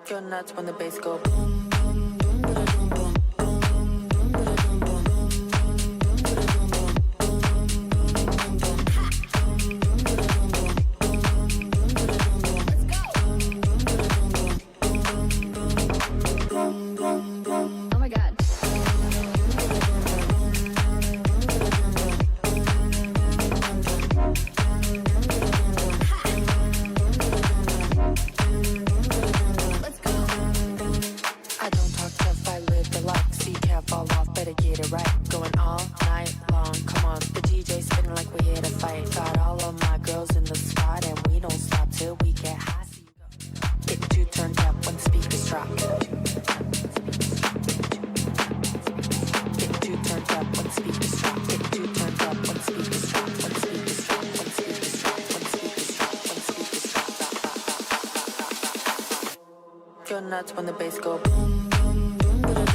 Go nuts when the bass go boom, boom, boom, boom, boom. Go nuts when the bass go boom, boom, boom, boom, boom.